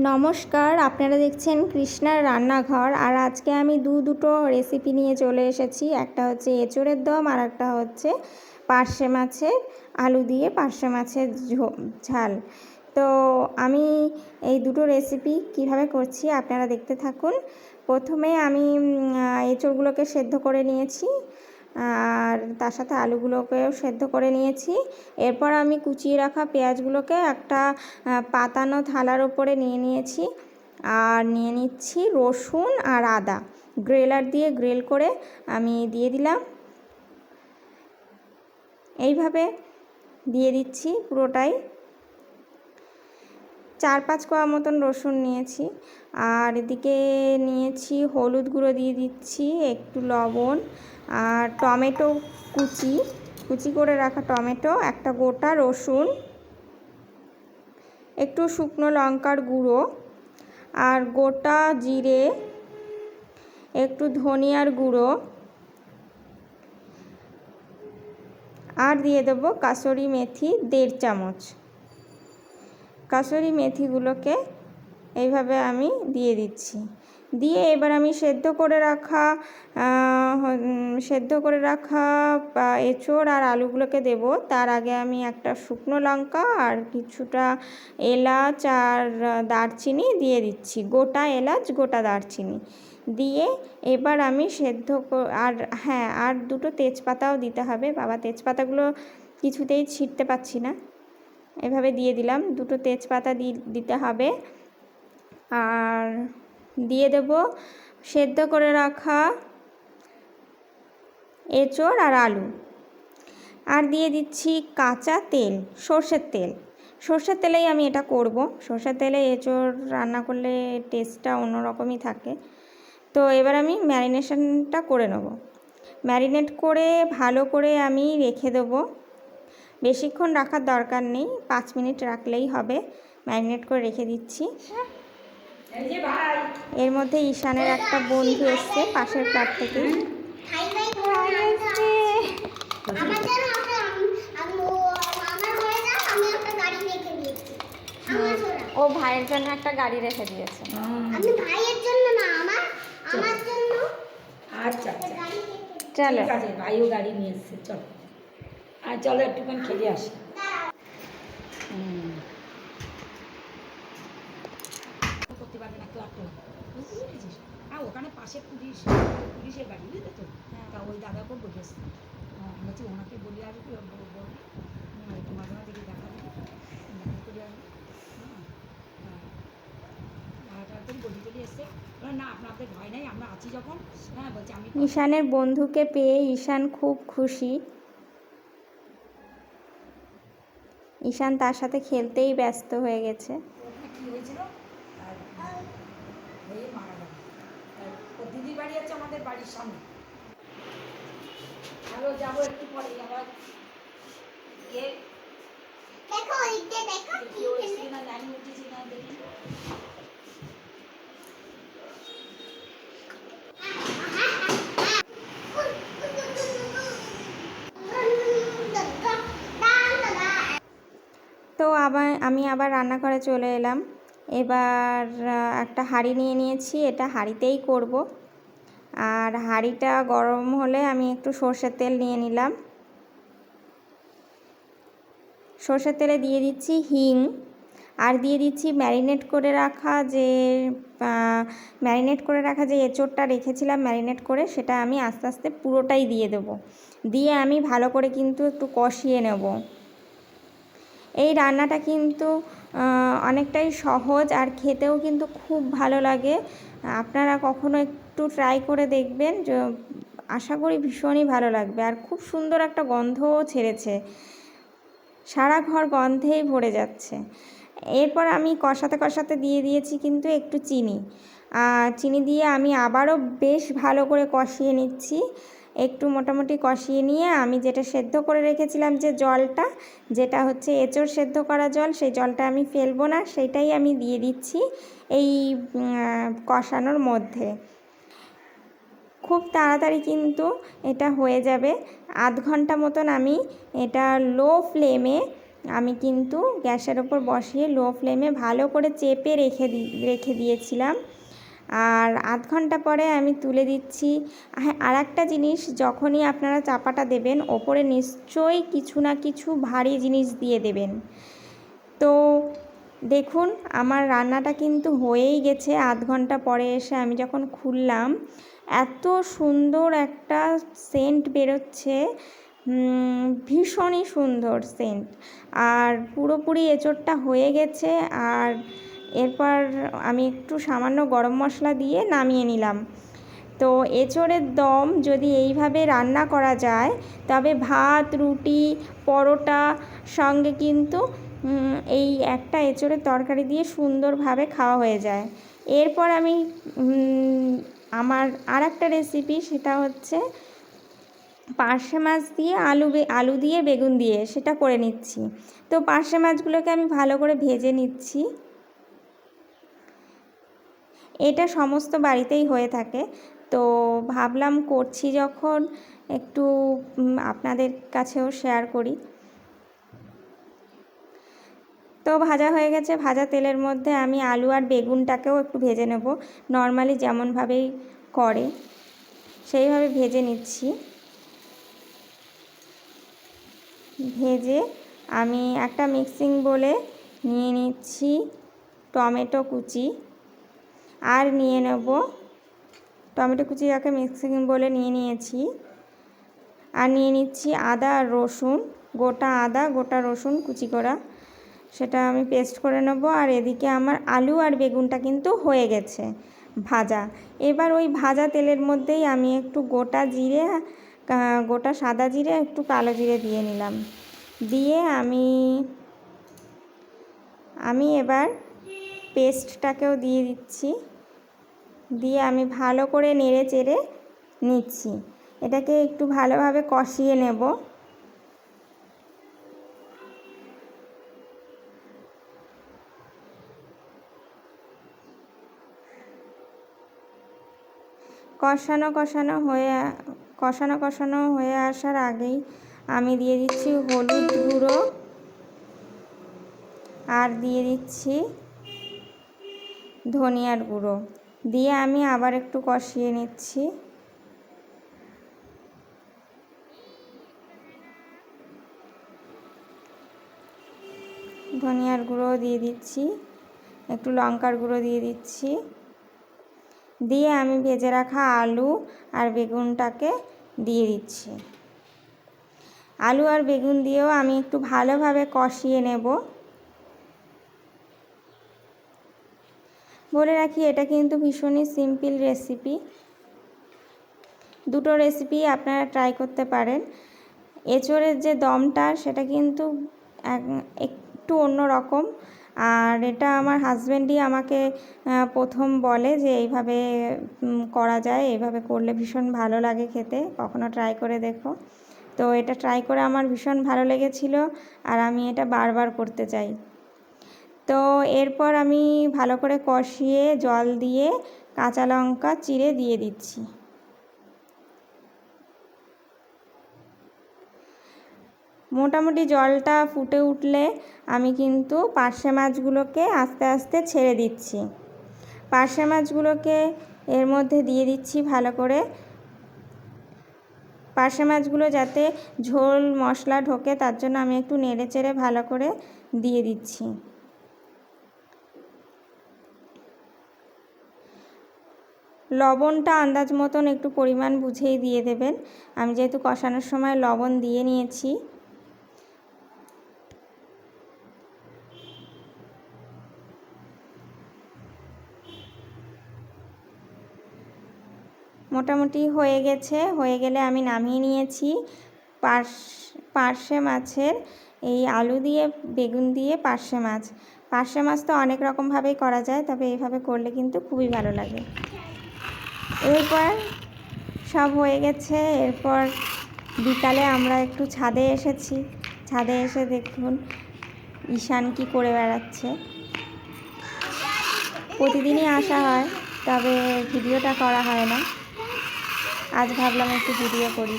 নমস্কার, আপনারা দেখছেন কৃষ্ণার রান্নাঘর। আর আজকে আমি দুটো রেসিপি নিয়ে চলে এসেছি। একটা হচ্ছে এঁচোড়ের দম আর একটা হচ্ছে পার্শে মাছের আলু দিয়ে পার্শে মাছের ঝাল। তো আমি এই দুটো রেসিপি কিভাবে করছি আপনারা দেখতে থাকুন। প্রথমে আমি এঁচোড়গুলোকে সেদ্ধ করে নিয়েছি আর তার সাথে আলুগুলোকেও সেদ্ধ করে নিয়েছি। এরপর আমি কুচিয়ে রাখা পেঁয়াজগুলোকে একটা পাতানো থালার ওপরে নিয়ে নিয়েছি আর নিয়ে নিচ্ছি রসুন আর আদা গ্রেলার দিয়ে গ্রেল করে আমি দিয়ে দিলাম। এইভাবে দিয়ে দিচ্ছি পুরোটাই। 4-5 কোয়া মতন রসুন নিয়েছি আর এদিকে নিয়েছি হলুদ গুঁড়ো দিয়ে দিচ্ছি, একটু লবণ আর টমেটো কুচি করে রাখা টমেটো, একটা গোটা রসুন, একটু শুকনো লঙ্কার গুঁড়ো আর গোটা জিরে, একটু ধনিয়ার গুঁড়ো আর দিয়ে দেবো কাসুরি মেথি 1.5 চামচ। কাসুরি মেথিগুলোকে এইভাবে আমি দিয়ে দিচ্ছি। দিয়ে এবার আমি সেদ্ধ করে রাখা এঁচোড় আর আলুগুলোকে দেব। তার আগে আমি একটা শুকনো লঙ্কা আর কিছুটা এলাচ আর দারচিনি দিয়ে দিচ্ছি, গোটা এলাচ গোটা দারচিনি দিয়ে এবার আমি আর 2টো তেজপাতাও দিতে হবে। বাবা, তেজপাতাগুলো কিছুতেই ছিঁড়তে পারছি না। এভাবে দিয়ে দিলাম, 2টো তেজপাতা দিতে হবে। আর দিয়ে দেব সেদ্ধ করে রাখা এঁচোড় আর আলু আর দিয়ে দিচ্ছি কাঁচা তেল, সর্ষের তেলেই আমি এটা করব। সর্ষের তেলে এঁচোড় রান্না করলে টেস্টটা অন্যরকমই থাকে। তো এবার আমি ম্যারিনেশনটা করে নেব। ম্যারিনেট করে ভালো করে আমি রেখে দেবো। বেশিক্ষণ রাখার দরকার নেই, 5 মিনিট রাখলেই হবে। ম্যারিনেট করে রেখে দিচ্ছি। এর মধ্যে ঈশানের একটা বন্ধু এসছে পাশের ফ্ল্যাট থেকে। ও ভাইয়ের জন্য একটা গাড়ি রেখে দিয়েছে। আমি ভাইয়ের জন্য না, আমার জন্য। আচ্ছা চলো, ঠিক আছে, ভাইও গাড়ি নিয়ে এসছে। চলো আর চলো একটুখানি খেয়ে আসি। করতে পারবে না, ক্লাব বুঝতে পেরেছিস? হ্যাঁ, ওখানে পাশে পুলিশের গাড়ি, বুঝলে তো? তা ওই দাদাকেও বলেছে, বলছি ওনাকে বলে আসবি, বলবি মাঝে মাঝে দেখা দিবি, দেখা করে আসবি। ঈশানের বন্ধুকে পেয়ে ঈশান খুব খুশি। ঈশান তার সাথে খেলতেই ব্যস্ত হয়ে গেছে। দিদির বাড়ি আছে আমাদের বাড়ির সামনে। আরো যাবো একটু পরে। আবার তো আমি আবার রান্নাঘরে চলে এলাম। এবার একটা হাঁড়ি নিয়ে নিয়েছি, এটা হাঁড়িতেই করব। আর হাঁড়িটা গরম হলে আমি একটু সর্ষের তেল নিয়ে নিলাম। সর্ষের তেলে দিয়ে দিচ্ছি হিং আর দিয়ে দিচ্ছি ম্যারিনেট করে রাখা যে এঁচোড়টা রেখেছিলাম ম্যারিনেট করে, সেটা আমি আস্তে আস্তে পুরোটাই দিয়ে দেবো। দিয়ে আমি ভালো করে কিন্তু একটু কষিয়ে নেব। এই রান্নাটা কিন্তু অনেকটাই সহজ আর খেতেও কিন্তু খুব ভালো লাগে। আপনারা কখনো একটু ট্রাই করে দেখবেন, আশা করি ভীষণই ভালো লাগবে। আর খুব সুন্দর একটা গন্ধও ছেড়েছে, সারা ঘর গন্ধেই ভরে যাচ্ছে। এরপর আমি কষাতে দিয়ে দিয়েছি কিন্তু একটু চিনি দিয়ে আমি আবারও বেশ ভালো করে কষিয়ে নিচ্ছি। একটু মোটামুটি কষিয়ে নিয়ে আমি যেটা সেদ্ধ করে রেখেছিলাম যে জলটা, যেটা হচ্ছে এঁচোড় সেদ্ধ করা জল, সেই জলটা আমি ফেলবো না, সেইটাই আমি দিয়ে দিচ্ছি এই কষানোর মধ্যে। খুব তাড়াতাড়ি কিন্তু এটা হয়ে যাবে। আধ ঘন্টা মতন আমি এটা লো ফ্লেমে আমি কিন্তু গ্যাসের ওপর বসিয়ে লো ফ্লেমে ভালো করে চেপে রেখে দিয়েছিলাম। আর আধ ঘন্টা পরে আমি তুলে দিচ্ছি। হ্যাঁ, আর একটা জিনিস, যখনই আপনারা চাপাটা দেবেন ওপরে নিশ্চয়ই কিছু না কিছু ভারী জিনিস দিয়ে দেবেন। তো দেখুন আমার রান্নাটা কিন্তু হয়েই গেছে। আধ ঘন্টা পরে এসে আমি যখন খুললাম, এত সুন্দর একটা সেন্ট বেরোচ্ছে, ভীষণই সুন্দর সেন্ট। আর পুরোপুরি এঁচোড়টা হয়ে গেছে। আর এরপর আমি একটু সামান্য গরম মশলা দিয়ে নামিয়ে নিলাম। তো এঁচোড়ের দম যদি এইভাবে রান্না করা যায়, তবে ভাত, রুটি, পরোটা সঙ্গে কিন্তু এই একটা এঁচোড়ের তরকারি দিয়ে সুন্দরভাবে খাওয়া হয়ে যায়। এরপর আমি আমার আর একটা রেসিপি, সেটা হচ্ছে পার্শে মাছ দিয়ে আলু দিয়ে বেগুন দিয়ে সেটা করে নিচ্ছি। তো পার্শে মাছগুলোকে আমি ভালো করে ভেজে নিচ্ছি। এটা সমস্ত বাড়িতেই হয়ে থাকে, তো ভাবলাম করছি যখন একটু আপনাদের কাছেও শেয়ার করি। তো ভাজা হয়ে গেছে। ভাজা তেলের মধ্যে আমি আলু আর বেগুনটাকেও একটু ভেজে নেব, নর্মালি যেমনভাবেই করে সেইভাবে ভেজে নিচ্ছি। ভেজে আমি একটা মিক্সিং বোলে নিয়ে নিচ্ছি টমেটো কুচি, আর নিয়ে নেব টমেটো কুচিটাকে মিক্সিং বোলে নিয়ে নিয়েছি। আর নিয়ে নিচ্ছি আদা আর রসুন, গোটা আদা গোটা রসুন কুচি করা, সেটা আমি পেস্ট করে নেব। আর এদিকে আমার আলু আর বেগুনটা কিন্তু হয়ে গেছে ভাজা। এবার ওই ভাজা তেলের মধ্যেই আমি একটু গোটা জিরে, গোটা সাদা জিরে, একটু কালো জিরে দিয়ে নিলাম। দিয়ে আমি এবার পেস্টটাকেও দিয়ে দিচ্ছি। দিয়ে আমি ভালো করে নেড়ে চেড়ে নিচ্ছি। এটাকে একটু ভালোভাবে কষিয়ে নেব। কষানো হয়ে আসার আগেই আমি দিয়ে দিচ্ছি হলুদ গুঁড়ো, আর দিয়ে দিচ্ছি ধনিয়ার গুঁড়ো। দিয়ে আমি আবার একটু কষিয়ে নিচ্ছি। ধনিয়ার গুঁড়ো দিয়ে দিচ্ছি, একটু লঙ্কার গুঁড়ো দিয়ে দিচ্ছি। দিয়ে আমি ভেজে রাখা আলু আর বেগুনটাকে দিয়ে দিচ্ছি। আলু আর বেগুন দিয়েও আমি একটু ভালোভাবে কষিয়ে নেব। বলে রাখি, এটা কিন্তু ভীষণই সিম্পল রেসিপি। দুটো রেসিপি আপনারা ট্রাই করতে পারেন। এঁচোড়ের যে দমটা, সেটা কিন্তু একটু অন্য রকম। আর এটা আমার হাজব্যান্ডই আমাকে প্রথম বলে যে এইভাবে করা যায়, এইভাবে করলে ভীষণ ভালো লাগে খেতে, কখনো ট্রাই করে দেখো। তো এটা ট্রাই করে আমার ভীষণ ভালো লেগেছিল, আর আমি এটা বারবার করতে চাই। তো এরপর আমি ভালো করে কষিয়ে জল দিয়ে কাঁচা লঙ্কা চিড়ে দিয়ে দিচ্ছি। মোটামুটি জলটা ফুটে উঠলে আমি কিন্তু পার্শে মাছগুলোকে আস্তে আস্তে ছেড়ে দিচ্ছি। পার্শে মাছগুলোকে এর মধ্যে দিয়ে দিচ্ছি ভালো করে। পার্শে মাছগুলো যাতে ঝোল মশলা ঢোকে, তার জন্য আমি একটু নেড়ে চেড়ে ভালো করে দিয়ে দিচ্ছি। লবণটা আন্দাজ মতন একটু পরিমাণ বুঝেই দিয়ে দেবেন। আমি যেহেতু কষানোর সময় লবণ দিয়ে নিয়েছি। মোটামুটি হয়ে গেছে। হয়ে গেলে আমি নামিয়ে নিয়েছি পার্শে মাছের এই আলু দিয়ে বেগুন দিয়ে পার্শে মাছ। পার্শে মাছ তো অনেক রকমভাবেই করা যায়, তবে এইভাবে করলে কিন্তু খুবই ভালো লাগে। এরপর সব হয়ে গেছে। এরপর বিকালে আমরা একটু ছাদে এসেছি। ছাদে এসে দেখুন ঈশান কি করে বেড়াচ্ছে। প্রতিদিনই আসা হয়, তবে ভিডিওটা করা হয় না। আজ ভাবলাম একটু ভিডিও করি।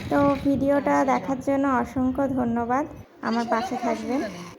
তো ভিডিওটা দেখার জন্য অসংখ্য ধন্যবাদ। আমার পাশে থাকবেন।